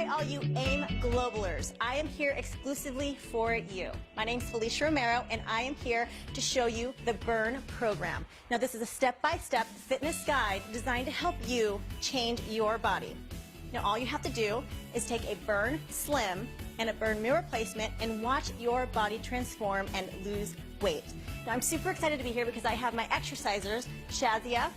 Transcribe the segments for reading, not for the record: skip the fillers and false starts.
Hi, all you AIM Globalers. I am here exclusively for you. My name's Felicia Romero, and I am here to show you the Burn program. Now, this is a step-by-step fitness guide designed to help you change your body. Now, all you have to do is take a Burn Slim and a Burn Meal Replacement and watch your body transform and lose weight. Now, I'm super excited to be here because I have my exercisers, Shazia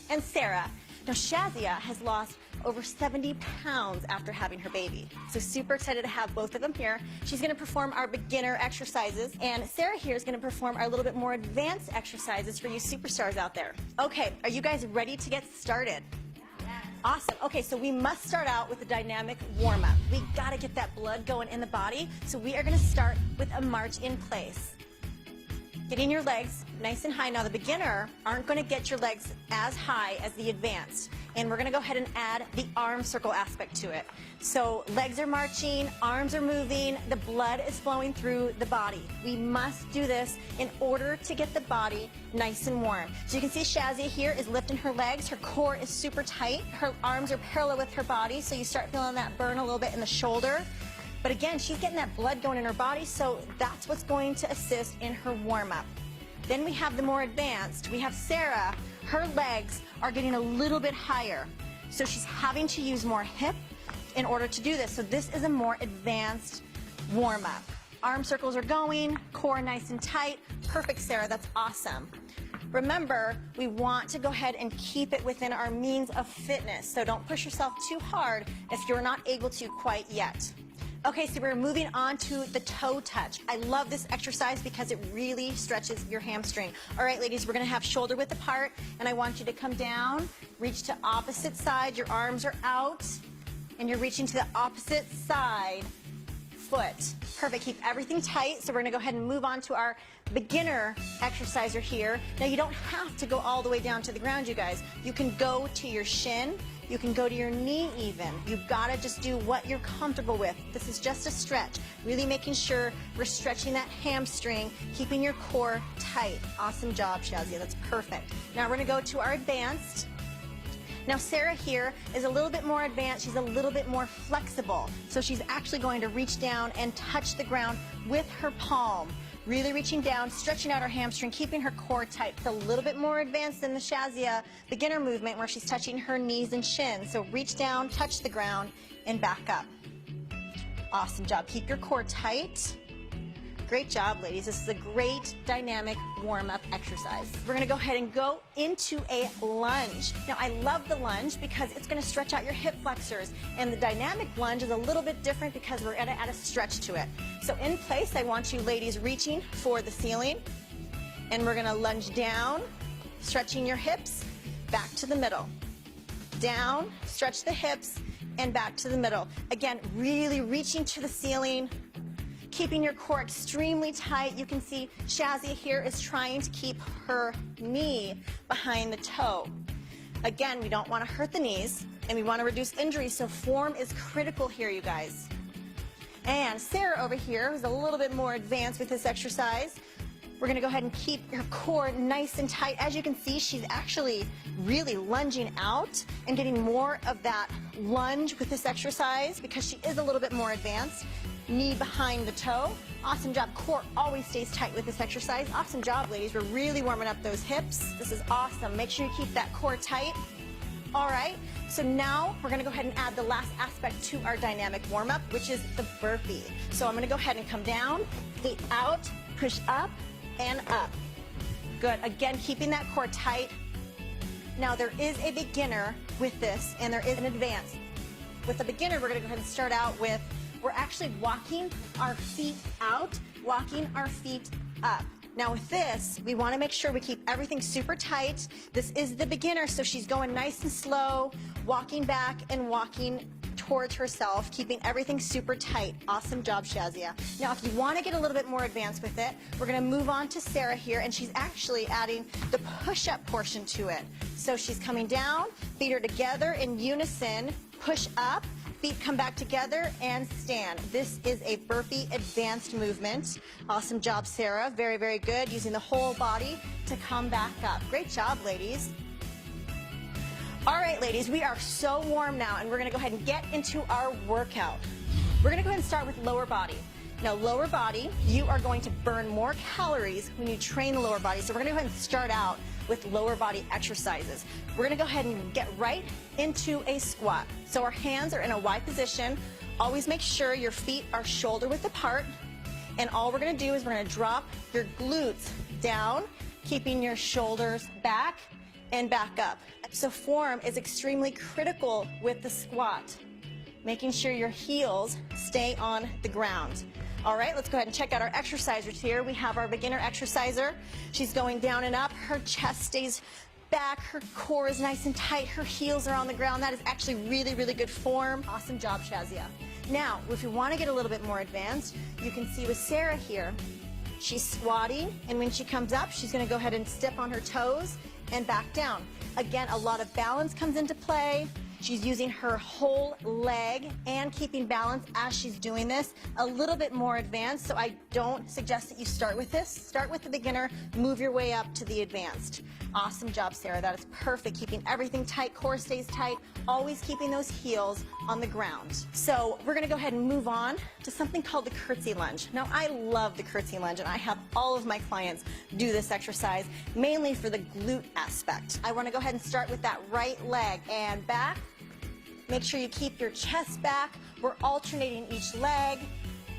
and Sarah. Now, Shazia has lost over 70 pounds after having her baby. So super excited to have both of them here. She's gonna perform our beginner exercises, and Sarah here is gonna perform our little bit more advanced exercises for you superstars out there. Okay, are you guys ready to get started? Yes. Awesome. Okay, so we must start out with a dynamic warm-up. We gotta get that blood going in the body, so we are gonna start with a march in place. Getting your legs nice and high. Now, the beginner aren't going to get your legs as high as the advanced. And we're going to go ahead and add the arm circle aspect to it. So legs are marching, arms are moving, the blood is flowing through the body. We must do this in order to get the body nice and warm. So you can see Shazia here is lifting her legs. Her core is super tight. Her arms are parallel with her body, so you start feeling that burn a little bit in the shoulder. But again, she's getting that blood going in her body, so that's what's going to assist in her warm-up. Then we have the more advanced. We have Sarah. Her legs are getting a little bit higher, so she's having to use more hip in order to do this. So this is a more advanced warm-up. Arm circles are going, core nice and tight. Perfect, Sarah. That's awesome. Remember, we want to go ahead and keep it within our means of fitness, so don't push yourself too hard if you're not able to quite yet. Okay, so we're moving on to the toe touch. I love this exercise because it really stretches your hamstring. All right, ladies, we're gonna have shoulder width apart, and I want you to come down, reach to opposite side. Your arms are out, and you're reaching to the opposite side foot. Perfect, keep everything tight. So we're gonna go ahead and move on to our beginner exerciser here. Now, you don't have to go all the way down to the ground, you guys. You can go to your shin. You can go to your knee even. You've got to just do what you're comfortable with. This is just a stretch. Really making sure we're stretching that hamstring, keeping your core tight. Awesome job, Shazia. That's perfect. Now we're going to go to our advanced. Now Sarah here is a little bit more advanced. She's a little bit more flexible. So she's actually going to reach down and touch the ground with her palm. Really reaching down, stretching out her hamstring, keeping her core tight. It's a little bit more advanced than the Shazia beginner movement where she's touching her knees and shins. So reach down, touch the ground, and back up. Awesome job. Keep your core tight. Great job, ladies. This is a great dynamic warm-up exercise. We're going to go ahead and go into a lunge. Now, I love the lunge because it's going to stretch out your hip flexors. And the dynamic lunge is a little bit different because we're going to add a stretch to it. So in place, I want you ladies reaching for the ceiling. And we're going to lunge down, stretching your hips, back to the middle. Down, stretch the hips, and back to the middle. Again, really reaching to the ceiling, keeping your core extremely tight. You can see Shazia here is trying to keep her knee behind the toe. Again, we don't want to hurt the knees, and we want to reduce injuries, so form is critical here, you guys. And Sarah over here is a little bit more advanced with this exercise. We're going to go ahead and keep your core nice and tight. As you can see, she's actually really lunging out and getting more of that lunge with this exercise because she is a little bit more advanced. Knee behind the toe. Awesome job. Core always stays tight with this exercise. Awesome job, ladies. We're really warming up those hips. This is awesome. Make sure you keep that core tight. All right, so now we're gonna go ahead and add the last aspect to our dynamic warm-up, which is the burpee. So I'm gonna go ahead and come down, feet out, push up, and up. Good. Again, keeping that core tight. Now, there is a beginner with this, and there is an advanced. With the beginner, we're gonna go ahead and start out with, we're actually walking our feet out, walking our feet up. Now with this, we want to make sure we keep everything super tight. This is the beginner, so she's going nice and slow, walking back and walking towards herself, keeping everything super tight. Awesome job, Shazia. Now, if you want to get a little bit more advanced with it, we're going to move on to Sarah here, and she's actually adding the push-up portion to it. So she's coming down, feet are together in unison, push up, feet come back together and stand. This is a burpee advanced movement. Awesome job, Sarah. Very, very good. Using the whole body to come back up. Great job, ladies. All right, ladies, we are so warm now, and we're going to go ahead and get into our workout. We're going to go ahead and start with lower body. Now, lower body, you are going to burn more calories when you train the lower body. So we're going to go ahead and start out with lower body exercises. We're going to go ahead and get right into a squat. So our hands are in a Y position. Always make sure your feet are shoulder width apart. And all we're going to do is we're going to drop your glutes down, keeping your shoulders back and back up. So form is extremely critical with the squat, making sure your heels stay on the ground. All right, let's go ahead and check out our exercisers here. We have our beginner exerciser. She's going down and up. Her chest stays back. Her core is nice and tight. Her heels are on the ground. That is actually really, really good form. Awesome job, Shazia. Now, if you want to get a little bit more advanced, you can see with Sarah here, she's squatting, and when she comes up, she's going to go ahead and step on her toes and back down. Again, a lot of balance comes into play. She's using her whole leg and keeping balance as she's doing this. A little bit more advanced, so I don't suggest that you start with this. Start with the beginner, move your way up to the advanced. Awesome job, Sarah. That is perfect. Keeping everything tight, core stays tight, always keeping those heels on the ground. So we're going to go ahead and move on to something called the curtsy lunge. Now, I love the curtsy lunge, and I have all of my clients do this exercise, mainly for the glute aspect. I want to go ahead and start with that right leg and back. Make sure you keep your chest back. We're alternating each leg.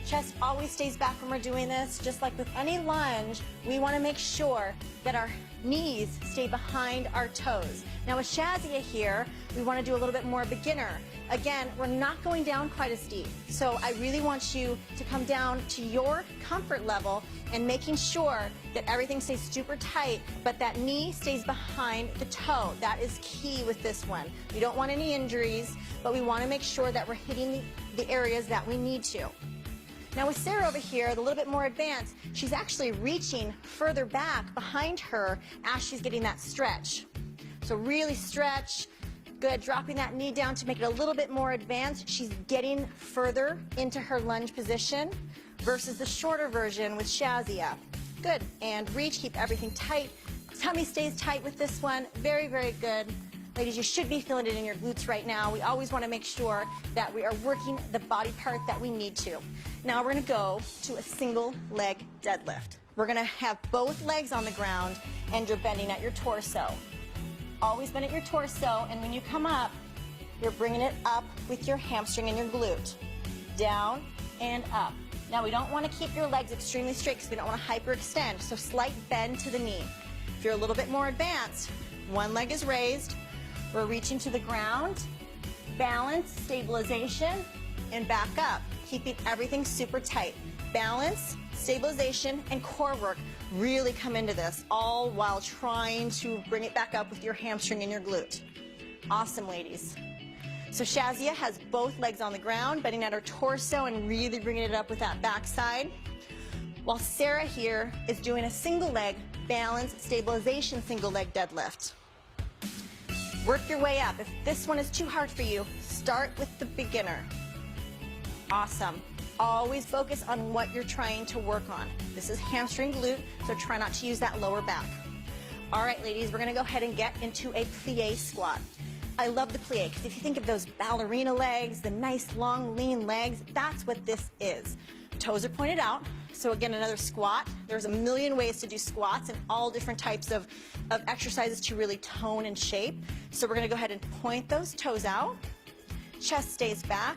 Chest always stays back when we're doing this. Just like with any lunge, we want to make sure that our knees stay behind our toes. Now with Shazia here, we want to do a little bit more beginner. Again, we're not going down quite as deep. So I really want you to come down to your comfort level and making sure that everything stays super tight, but that knee stays behind the toe. That is key with this one. We don't want any injuries, but we want to make sure that we're hitting the areas that we need to. Now with Sarah over here, a little bit more advanced, she's actually reaching further back behind her as she's getting that stretch. So really stretch. Good, dropping that knee down to make it a little bit more advanced. She's getting further into her lunge position versus the shorter version with Shazia. Good, and reach, keep everything tight. Tummy stays tight with this one. Very, very good. Ladies, you should be feeling it in your glutes right now. We always want to make sure that we are working the body part that we need to. Now we're going to go to a single leg deadlift. We're going to have both legs on the ground and you're bending at your torso. Always bend at your torso, and when you come up, you're bringing it up with your hamstring and your glute. Down and up. Now we don't want to keep your legs extremely straight because we don't want to hyperextend, so slight bend to the knee. If you're a little bit more advanced, one leg is raised, we're reaching to the ground, balance, stabilization, and back up, keeping everything super tight. Balance, stabilization, and core work really come into this, all while trying to bring it back up with your hamstring and your glute. Awesome, ladies. So Shazia has both legs on the ground, bending at her torso and really bringing it up with that backside, while Sarah here is doing a single leg balance, stabilization, single leg deadlift. Work your way up. If this one is too hard for you, start with the beginner. Awesome. Always focus on what you're trying to work on. This is hamstring glute, so try not to use that lower back. All right, ladies, we're going to go ahead and get into a plie squat. I love the plie because if you think of those ballerina legs, the nice, long, lean legs, that's what this is. Toes are pointed out. So again, another squat. There's a million ways to do squats and all different types of exercises to really tone and shape. So we're going to go ahead and point those toes out. Chest stays back.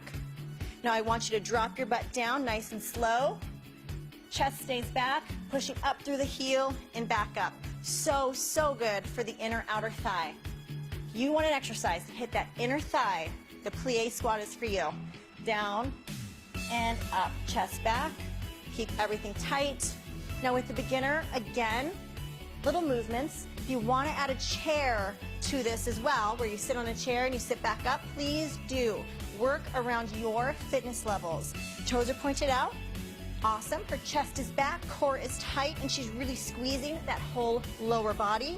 Now I want you to drop your butt down nice and slow. Chest stays back, pushing up through the heel and back up. So, so good for the inner outer thigh. If you want an exercise to hit that inner thigh, the plie squat is for you. Down and up, chest back. Keep everything tight. Now with the beginner, again, little movements. If you want to add a chair to this as well, where you sit on a chair and you sit back up, please do. Work around your fitness levels. Toes are pointed out. Awesome. Her chest is back, core is tight, and she's really squeezing that whole lower body.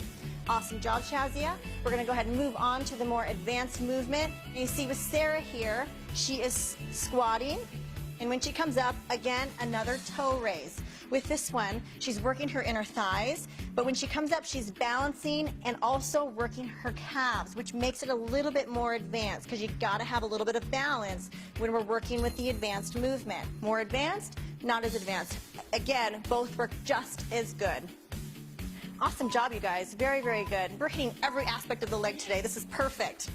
Awesome job, Shazia. We're going to go ahead and move on to the more advanced movement. And you see with Sarah here, she is squatting. And when she comes up, again, another toe raise. With this one, she's working her inner thighs, but when she comes up, she's balancing and also working her calves, which makes it a little bit more advanced because you got to have a little bit of balance when we're working with the advanced movement. More advanced, not as advanced. Again, both work just as good. Awesome job, you guys. Very, very good. We're hitting every aspect of the leg today. This is perfect.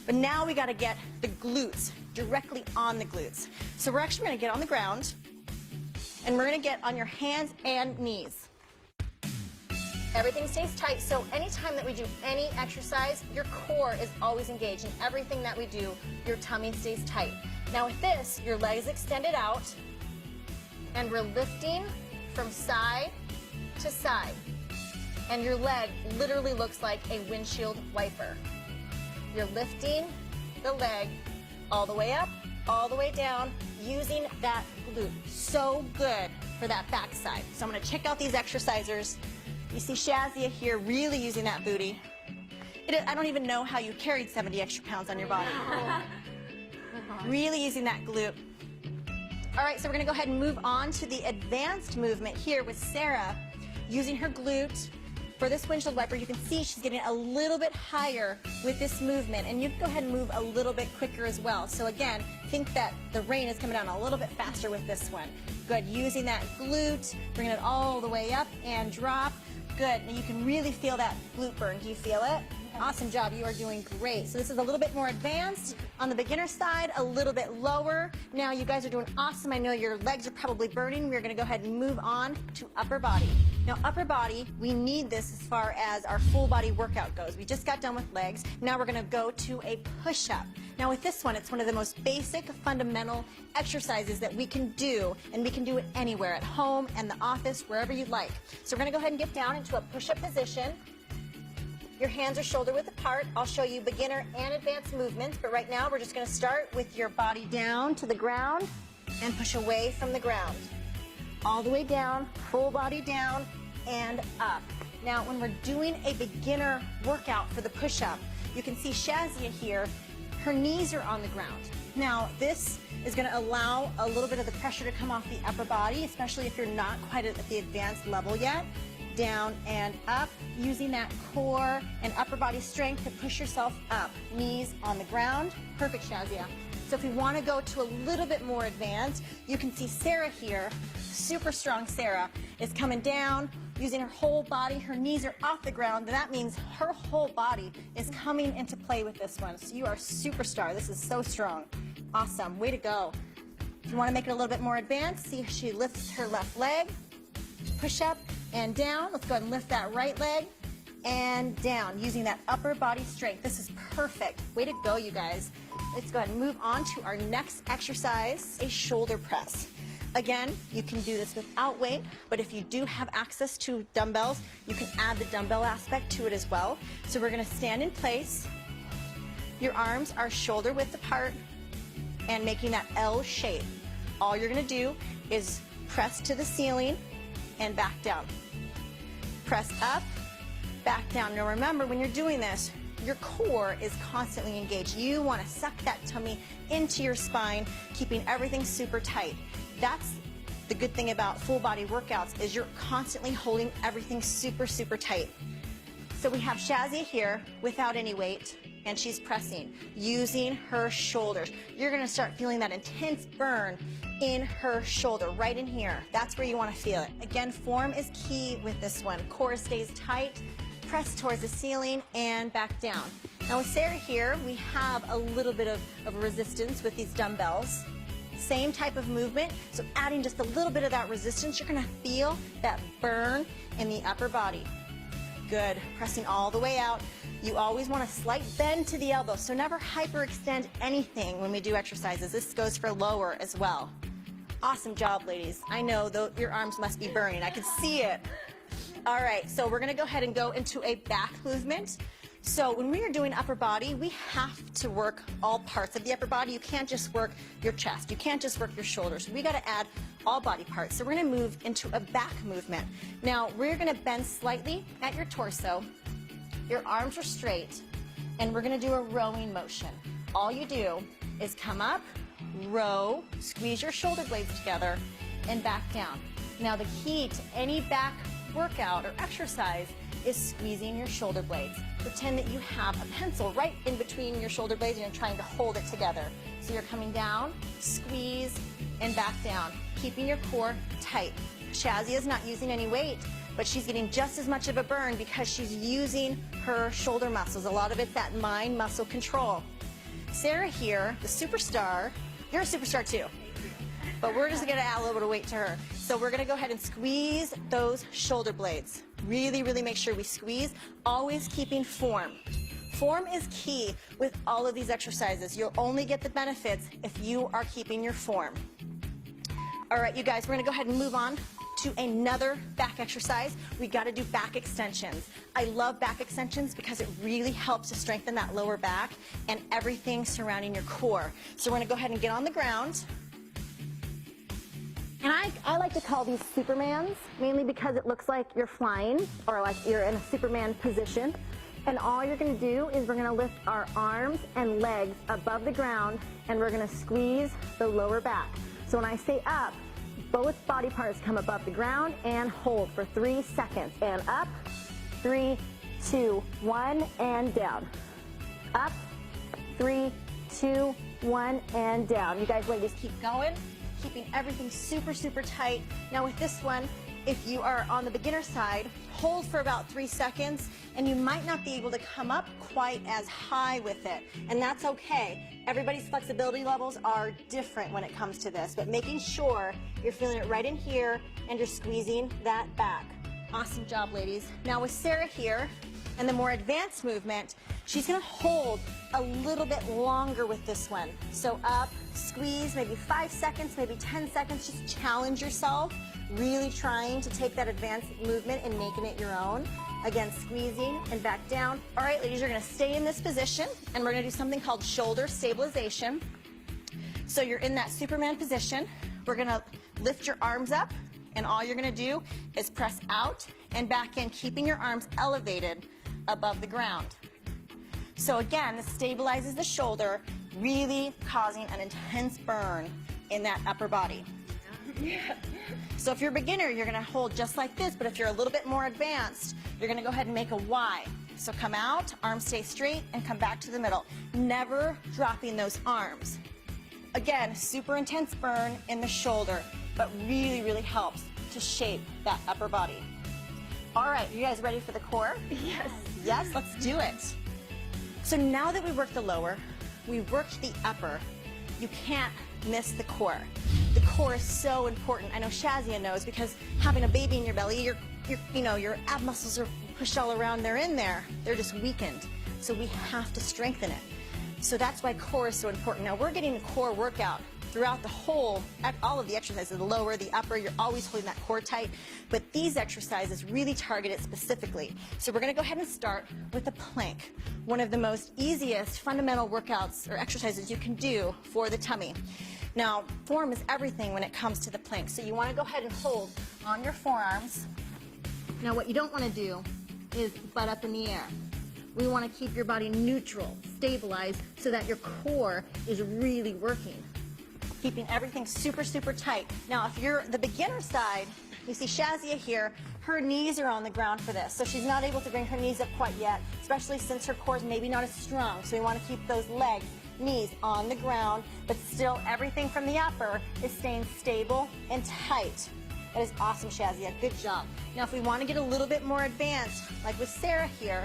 But now we got to get the glutes directly on the glutes. So we're actually going to get on the ground, and we're going to get on your hands and knees. Everything stays tight, so anytime that we do any exercise, your core is always engaged. In everything that we do, your tummy stays tight. Now with this, your legs extended out, and we're lifting from side to side. And your leg literally looks like a windshield wiper. You're lifting the leg all the way up, all the way down, using that glute. So good for that backside. So I'm going to check out these exercisers. You see Shazia here really using that booty. I don't even know how you carried 70 extra pounds on your body. Really using that glute. All right, so we're going to go ahead and move on to the advanced movement here with Sarah using her glute. For this windshield wiper, you can see she's getting a little bit higher with this movement, and you can go ahead and move a little bit quicker as well. So again, think that the rain is coming down a little bit faster with this one. Good, using that glute, bringing it all the way up and drop. Good, and you can really feel that glute burn. Do you feel it? Awesome job, you are doing great. So this is a little bit more advanced on the beginner side, a little bit lower. Now you guys are doing awesome. I know your legs are probably burning. We're gonna go ahead and move on to upper body. Now upper body, we need this as far as our full body workout goes. We just got done with legs. Now we're gonna go to a push-up. Now with this one, it's one of the most basic, fundamental exercises that we can do, and we can do it anywhere, at home, in the office, wherever you'd like. So we're gonna go ahead and get down into a push-up position. Your hands are shoulder width apart. I'll show you beginner and advanced movements, but right now we're just going to start with your body down to the ground and push away from the ground. All the way down, full body down and up. Now when we're doing a beginner workout for the push-up, you can see Shazia here, her knees are on the ground. Now this is going to allow a little bit of the pressure to come off the upper body, especially if you're not quite at the advanced level yet. Down and up, using that core and upper body strength to push yourself up. Knees on the ground. Perfect, Shazia. So if we want to go to a little bit more advanced, you can see Sarah here, super strong Sarah, is coming down, using her whole body. Her knees are off the ground, and that means her whole body is coming into play with this one. So you are a superstar. This is so strong. Awesome. Way to go. If you want to make it a little bit more advanced, see if she lifts her left leg. Push up and down. Let's go ahead and lift that right leg and down using that upper body strength. This is perfect. Way to go, you guys. Let's go ahead and move on to our next exercise, a shoulder press. Again, you can do this without weight, but if you do have access to dumbbells, you can add the dumbbell aspect to it as well. So we're going to stand in place. Your arms are shoulder width apart and making that L shape. All you're going to do is press to the ceiling and back down. Press up, back down. Now remember, when you're doing this, your core is constantly engaged. You want to suck that tummy into your spine, keeping everything super tight. That's the good thing about full body workouts, is you're constantly holding everything super, super tight. So we have Shazia here without any weight, and she's pressing, using her shoulders. You're going to start feeling that intense burn in her shoulder, right in here. That's where you want to feel it. Again, form is key with this one. Core stays tight, press towards the ceiling, and back down. Now with Sarah here, we have a little bit of resistance with these dumbbells. Same type of movement, so adding just a little bit of that resistance, you're going to feel that burn in the upper body. Good. Pressing all the way out. You always want a slight bend to the elbow, so never hyperextend anything when we do exercises. This goes for lower as well. Awesome job, ladies. I know your arms must be burning. I can see it. All right, so we're going to go ahead and go into a back movement. So when we are doing upper body, we have to work all parts of the upper body. You can't just work your chest. You can't just work your shoulders. We got to add all body parts. So we're going to move into a back movement. Now, we're going to bend slightly at your torso. Your arms are straight, and we're going to do a rowing motion. All you do is come up, row, squeeze your shoulder blades together, and back down. Now the key to any back workout or exercise is squeezing your shoulder blades. Pretend that you have a pencil right in between your shoulder blades and you're trying to hold it together. So you're coming down, squeeze, and back down, keeping your core tight. Shazia is not using any weight, but she's getting just as much of a burn because she's using her shoulder muscles. A lot of it's that mind muscle control. Sarah here, the superstar, you're a superstar too, but we're just gonna add a little bit of weight to her. So we're gonna go ahead and squeeze those shoulder blades. Really, really make sure we squeeze, always keeping form. Form is key with all of these exercises. You'll only get the benefits if you are keeping your form. All right, you guys, we're gonna go ahead and move on to another back exercise. We gotta do back extensions. I love back extensions because it really helps to strengthen that lower back and everything surrounding your core. So we're gonna go ahead and get on the ground. And I like to call these Supermans, mainly because it looks like you're flying or like you're in a Superman position. And all you're gonna do is we're gonna lift our arms and legs above the ground and we're gonna squeeze the lower back. So when I say up, both body parts come above the ground and hold for 3 seconds. And up, 3, 2, 1, and down. Up, 3, 2, 1, and down. You guys ladies keep going, keeping everything super, super tight. Now with this one, if you are on the beginner side, hold for about 3 seconds and you might not be able to come up quite as high with it. And that's okay. Everybody's flexibility levels are different when it comes to this, but making sure you're feeling it right in here and you're squeezing that back. Awesome job, ladies. Now with Sarah here and the more advanced movement, she's gonna hold a little bit longer with this one. So up, squeeze, maybe 5 seconds, maybe 10 seconds. Just challenge yourself, really trying to take that advanced movement and making it your own. Again, squeezing and back down. All right, ladies, you're gonna stay in this position and we're gonna do something called shoulder stabilization. So you're in that Superman position. We're gonna lift your arms up and all you're gonna do is press out and back in, keeping your arms elevated above the ground. So again, this stabilizes the shoulder, really causing an intense burn in that upper body. So if you're a beginner, you're gonna hold just like this, but if you're a little bit more advanced, you're gonna go ahead and make a Y. So come out, arms stay straight, and come back to the middle. Never dropping those arms. Again, super intense burn in the shoulder, but really, really helps to shape that upper body. All right, you guys ready for the core? Yes. Yes, let's do it. So now that we worked the lower, we worked the upper, you can't miss the core. The core is so important. I know Shazia knows because having a baby in your belly, your ab muscles are pushed all around. They're in there. They're just weakened. So we have to strengthen it. So that's why core is so important. Now we're getting a core workout throughout the whole, all of the exercises, the lower, the upper, you're always holding that core tight. But these exercises really target it specifically. So we're gonna go ahead and start with the plank. One of the most easiest fundamental workouts or exercises you can do for the tummy. Now, form is everything when it comes to the plank. So you wanna go ahead and hold on your forearms. Now what you don't wanna do is butt up in the air. We wanna keep your body neutral, stabilized, so that your core is really working. Keeping everything super, super tight. Now, if you're the beginner side, you see Shazia here, her knees are on the ground for this, so she's not able to bring her knees up quite yet, especially since her core is maybe not as strong. So we want to keep those legs, knees on the ground, but still everything from the upper is staying stable and tight. That is awesome, Shazia. Good job. Now, if we want to get a little bit more advanced, like with Sarah here,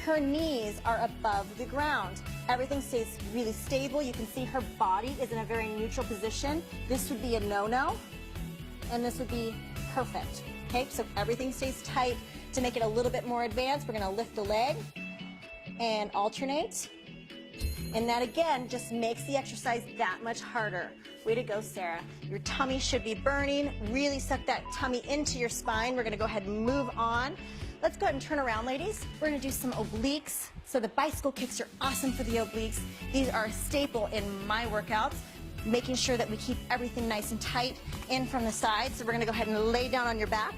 her knees are above the ground. Everything stays really stable. You can see her body is in a very neutral position. This would be a no-no, and this would be perfect. Okay, so everything stays tight. To make it a little bit more advanced, we're gonna lift the leg and alternate. And that again just makes the exercise that much harder. Way to go, Sarah. Your tummy should be burning. Really suck that tummy into your spine. We're gonna go ahead and move on. Let's go ahead and turn around, ladies. We're gonna do some obliques. So the bicycle kicks are awesome for the obliques. These are a staple in my workouts, making sure that we keep everything nice and tight in from the side. So we're gonna go ahead and lay down on your back.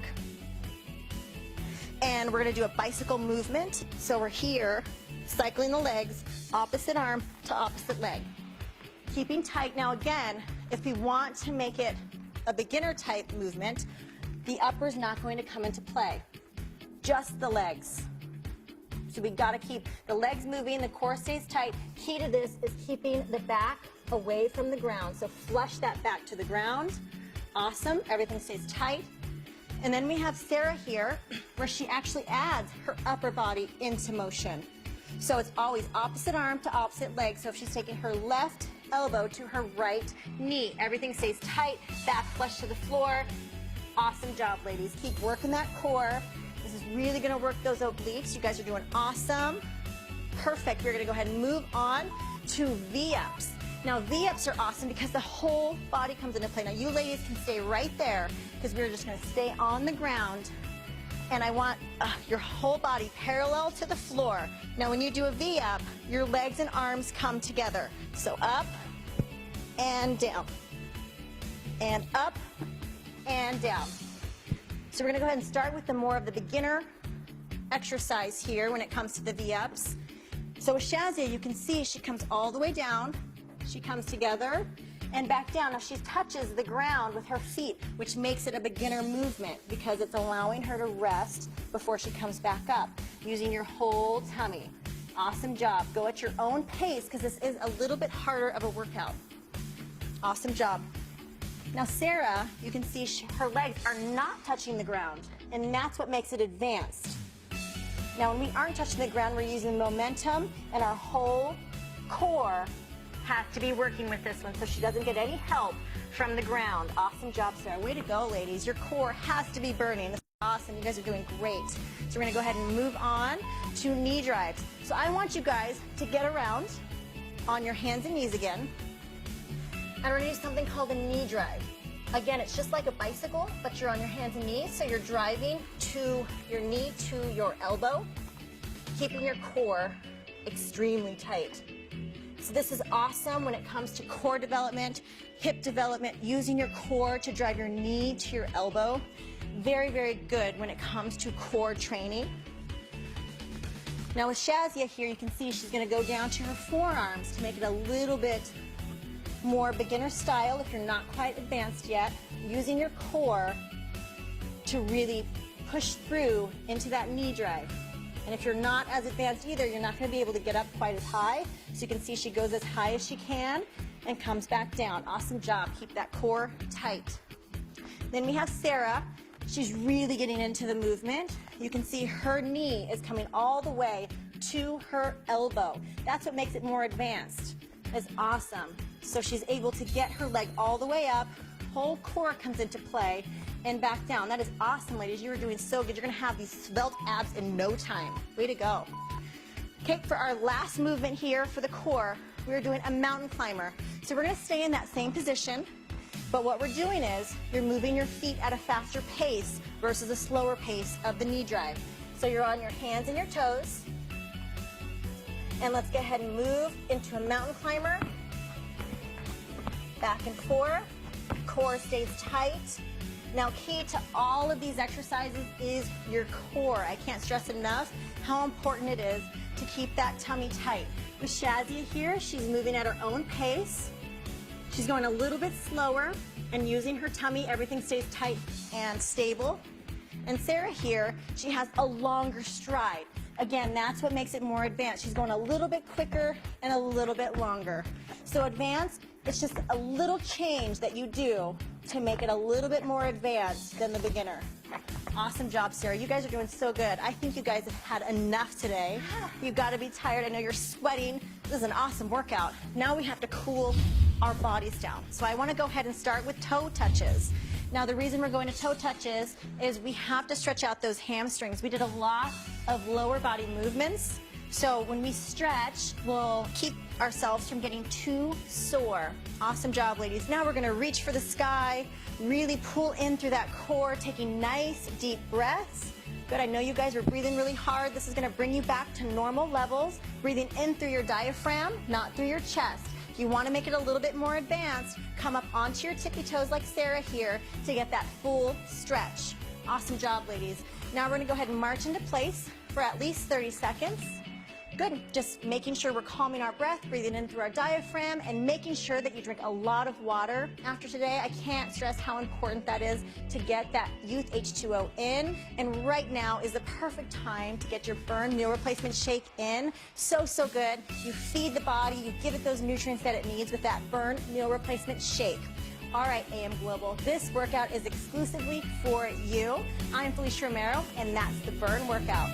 And we're gonna do a bicycle movement. So we're here, cycling the legs, opposite arm to opposite leg. Keeping tight. Now again, if we want to make it a beginner type movement, The upper's not going to come into play, just the legs. So we got to keep the legs moving, the core stays tight. Key to this is keeping the back away from the ground. So flush that back to the ground. Awesome, everything stays tight. And then we have Sarah here, where she actually adds her upper body into motion. So it's always opposite arm to opposite leg. So if she's taking her left elbow to her right knee, everything stays tight, back flush to the floor. Awesome job, ladies. Keep working that core. This is really going to work those obliques. You guys are doing awesome. Perfect. We're going to go ahead and move on to V-ups. Now, V-ups are awesome because the whole body comes into play. Now, you ladies can stay right there because we're just going to stay on the ground. And I want your whole body parallel to the floor. Now, when you do a V-up, your legs and arms come together. So up and down. And up and down. So we're going to go ahead and start with the more of the beginner exercise here when it comes to the V-ups. So with Shazia, you can see she comes all the way down. She comes together and back down. Now she touches the ground with her feet, which makes it a beginner movement because it's allowing her to rest before she comes back up, using your whole tummy. Awesome job. Go at your own pace because this is a little bit harder of a workout. Awesome job. Now Sarah, you can see her legs are not touching the ground, and that's what makes it advanced. Now when we aren't touching the ground, we're using momentum, and our whole core has to be working with this one so she doesn't get any help from the ground. Awesome job, Sarah. Way to go, ladies. Your core has to be burning. This is awesome. You guys are doing great. So we're going to go ahead and move on to knee drives. So I want you guys to get around on your hands and knees again. And we're going to do something called a knee drive. Again, it's just like a bicycle, but you're on your hands and knees. So you're driving to your knee to your elbow, keeping your core extremely tight. So this is awesome when it comes to core development, hip development, using your core to drive your knee to your elbow. Very, very good when it comes to core training. Now with Shazia here, you can see she's going to go down to her forearms to make it a little bit more beginner style if you're not quite advanced yet, using your core to really push through into that knee drive. And if you're not as advanced either, you're not going to be able to get up quite as high. So you can see she goes as high as she can and comes back down. Awesome job. Keep that core tight. Then we have Sarah. She's really getting into the movement. You can see her knee is coming all the way to her elbow. That's what makes it more advanced. It's awesome. So she's able to get her leg all the way up, whole core comes into play, and back down. That is awesome, ladies. You are doing so good. You're going to have these svelte abs in no time. Way to go. Okay, for our last movement here for the core, we're doing a mountain climber. So we're going to stay in that same position, but what we're doing is you're moving your feet at a faster pace versus a slower pace of the knee drive. So you're on your hands and your toes. And let's go ahead and move into a mountain climber. Back and forth. Core stays tight. Now, key to all of these exercises is your core. I can't stress enough how important it is to keep that tummy tight. With Shazia here, she's moving at her own pace. She's going a little bit slower and using her tummy, everything stays tight and stable. And Sarah here, she has a longer stride. Again, that's what makes it more advanced. She's going a little bit quicker and a little bit longer. So advanced, it's just a little change that you do to make it a little bit more advanced than the beginner. Awesome job, Sarah. You guys are doing so good. I think you guys have had enough today. You've got to be tired. I know you're sweating. This is an awesome workout. Now we have to cool our bodies down. So I want to go ahead and start with toe touches. Now the reason we're going to toe touches is we have to stretch out those hamstrings. We did a lot of lower body movements. So when we stretch, we'll keep ourselves from getting too sore. Awesome job, ladies. Now we're going to reach for the sky, really pull in through that core, taking nice deep breaths. Good, I know you guys are breathing really hard. This is going to bring you back to normal levels, breathing in through your diaphragm, not through your chest. If you want to make it a little bit more advanced, come up onto your tippy toes like Sarah here to get that full stretch. Awesome job, ladies. Now we're going to go ahead and march into place for at least 30 seconds. Good. Just making sure we're calming our breath, breathing in through our diaphragm, and making sure that you drink a lot of water after today. I can't stress how important that is to get that youth H2O in. And right now is the perfect time to get your Burn Meal Replacement Shake in. So, so good. You feed the body, you give it those nutrients that it needs with that Burn Meal Replacement Shake. All right, AM Global, this workout is exclusively for you. I'm Felicia Romero, and that's the Burn Workout.